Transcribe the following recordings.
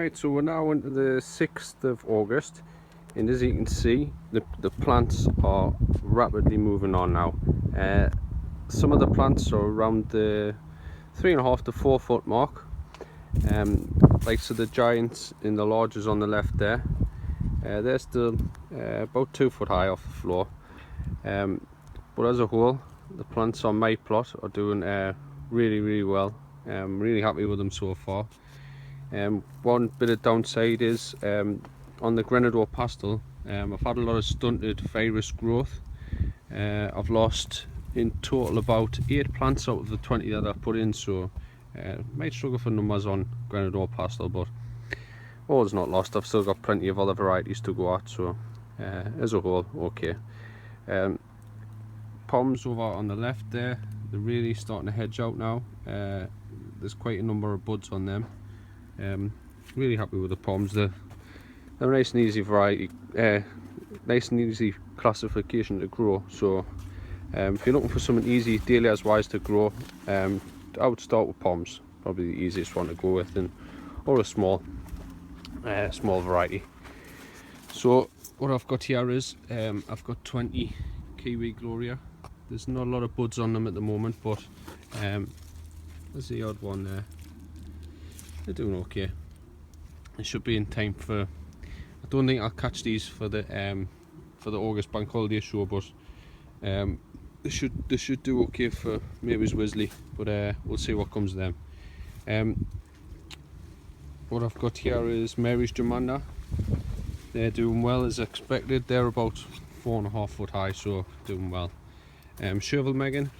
Right, so we're now into the 6th of August, and as you can see, the plants are rapidly moving on now. Some of the plants are around the 3.5 to 4 foot mark, like so the giants and the larges on the left there. They're still about 2 foot high off the floor, but as a whole, the plants on my plot are doing really well. I'm really happy with them so far. One bit of downside is on the Grenador pastel, I've had a lot of stunted virus growth. I've lost in total about 8 plants out of the 20 that I've put in, so might struggle for numbers on Grenador pastel, but all is not lost. I've still got plenty of other varieties to go at, so as a whole, okay. Poms over on the left there, they're really starting to hedge out now. There's quite a number of buds on them. Really happy with the poms. They're a nice and easy variety, nice and easy classification to grow. So if you're looking for something easy Dahlias wise to grow, I would start with poms, probably the easiest one to go with, or a small variety. So what I've got here is I've got 20 Kiwi Gloria. There's not a lot of buds on them at the moment, but there's the odd one there. They're doing okay. It should be in time for. I don't think I'll catch these for the August bank holiday show, but they should do okay for Mary's Wisley. But we'll see what comes of them. What I've got here is Mary's Jomanda. They're doing well as expected. They're about 4.5 foot high, so doing well. Shovel Megan.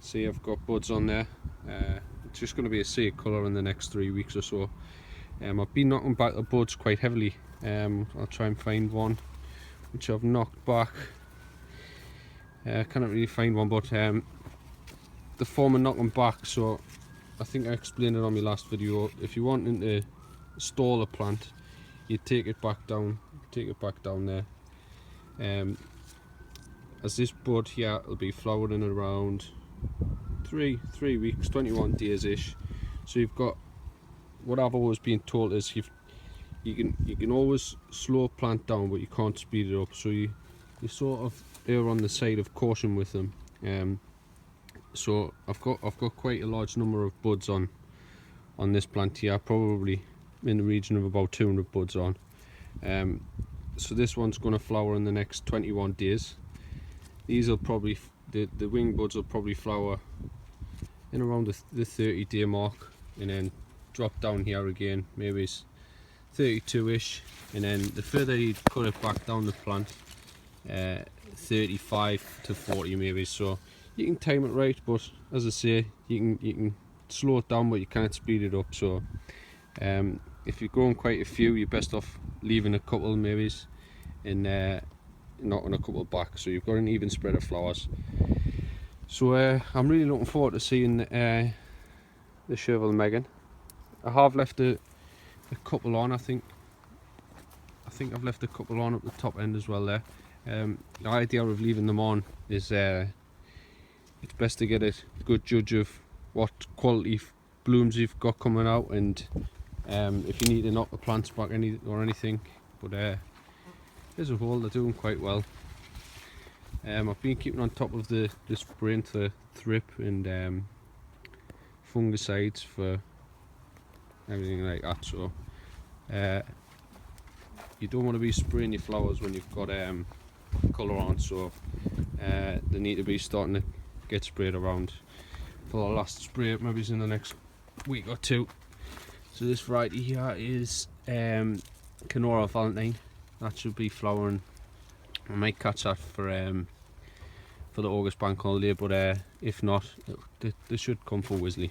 See, I've got buds on there. It's just going to be a sea of colour in the next 3 weeks or so. I've been knocking back the buds quite heavily. I'll try and find one which I've knocked back. I can't really find one, but the form of knocking back, so I think I explained it on my last video. If you want to stall a plant, you take it back down there. As this bud here will be flowering around three weeks, 21 days ish. So you've got, what I've always been told is you can always slow a plant down, but you can't speed it up. So you sort of err on the side of caution with them. So I've got quite a large number of buds on this plant here, probably in the region of about 200 buds on. So this one's going to flower in the next 21 days. These will probably, the wing buds will probably flower in around the 30-day mark, and then drop down here again, maybe it's 32ish, and then the further you cut it back down the plant, 35 to 40 maybe. So you can time it right, but as I say, you can slow it down, but you can't speed it up. So if you're growing quite a few, you're best off leaving a couple maybe, and knocking a couple back, so you've got an even spread of flowers. So I'm really looking forward to seeing the Shovel Megan. I have left a couple on. I think I've left a couple on at the top end as well there. The idea of leaving them on is it's best to get a good judge of what quality blooms you've got coming out, and if you need to knock the plants back or anything. But as a whole, they're doing quite well. I've been keeping on top of the spraying for thrip and fungicides for everything like that. So you don't want to be spraying your flowers when you've got colour on, so they need to be starting to get sprayed around. For the last spray, maybe it's in the next week or two. So this variety here is Canora Valentine. That should be flowering. I might catch that for the August bank holiday, but if not, they should come for Wisley.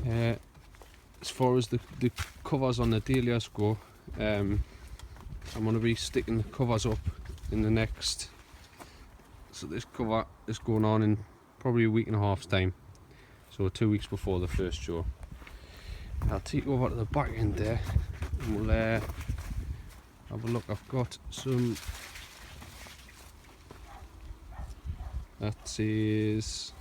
As far as the covers on the Dahlias go, I'm going to be sticking the covers up in the next. So this cover is going on in probably a week and a half's time, so 2 weeks before the first show. I'll take you over to the back end there, and we'll have a look. I've got some, that is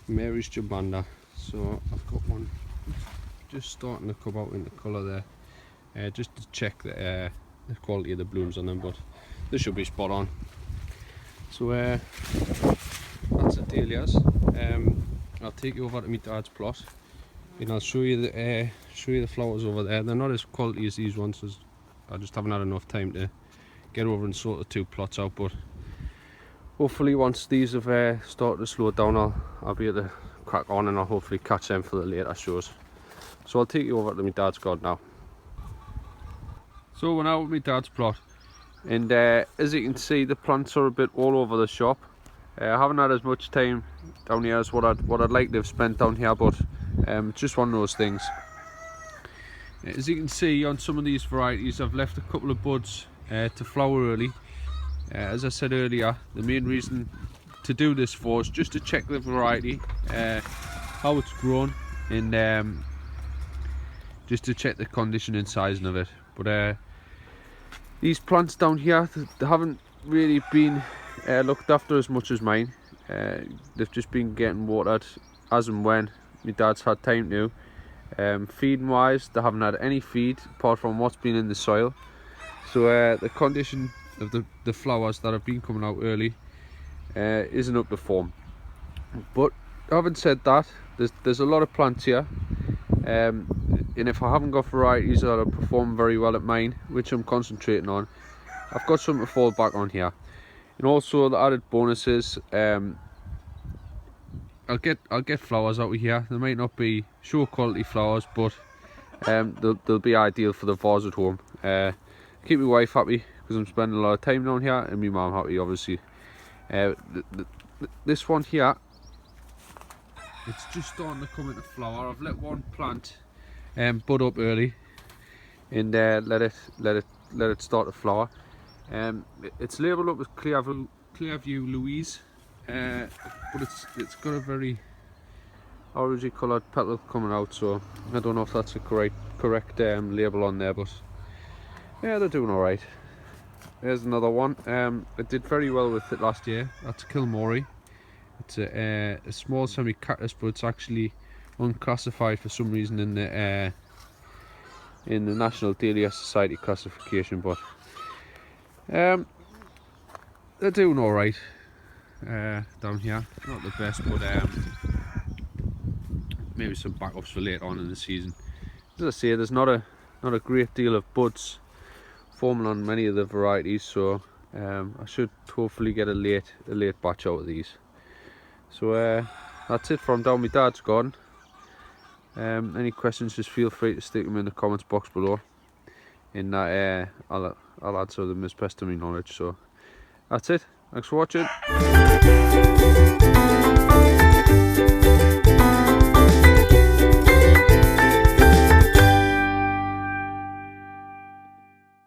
Mary's Jomanda. So I've got one just starting to come out into colour there, just to check the quality of the blooms on them, but they should be spot on. So that's the Dahlias. I'll take you over to my dad's plot and I'll show you the flowers over there. They're not as quality as these ones, as I just haven't had enough time to get over and sort the two plots out, but hopefully once these have started to slow down, I'll be able to crack on and I'll hopefully catch them for the later shows. So I'll take you over to my dad's garden now. So we're now at my dad's plot, and as you can see, the plants are a bit all over the shop. I haven't had as much time down here as what I'd like to have spent down here, but it's just one of those things. As you can see on some of these varieties, I've left a couple of buds to flower early. As I said earlier, the main reason to do this for is just to check the variety, how it's grown, and just to check the condition and sizing of it. But these plants down here, they haven't really been looked after as much as mine. They've just been getting watered as and when my dad's had time to. Feeding wise, they haven't had any feed apart from what's been in the soil. So the condition of the flowers that have been coming out early isn't up to form. But having said that, there's a lot of plants here, and if I haven't got varieties that are performing very well at mine, which I'm concentrating on, I've got something to fall back on here. And also the added bonuses, I'll get flowers out of here. They might not be show quality flowers, but they'll be ideal for the vase at home. Keep my wife happy because I'm spending a lot of time down here, and my mum happy, obviously. This one here, it's just starting to come into flower. I've let one plant bud up early and let it start to flower. It's labelled up as Clearview Louise, but it's got a very orangey coloured petal coming out, so I don't know if that's a correct label on there, but yeah, they're doing alright. There's another one. I did very well with it last year. That's Kilmorey. It's a small semi-cactus, but it's actually unclassified for some reason in the National Dahlia Society classification, but they're doing alright down here. Not the best, but maybe some backups for later on in the season. As I say, there's not a great deal of buds forming on many of the varieties, so I should hopefully get a late batch out of these. So that's it from down my dad's garden. Any questions, just feel free to stick them in the comments box below, and I'll answer them as best of my knowledge. So that's it. Thanks for watching.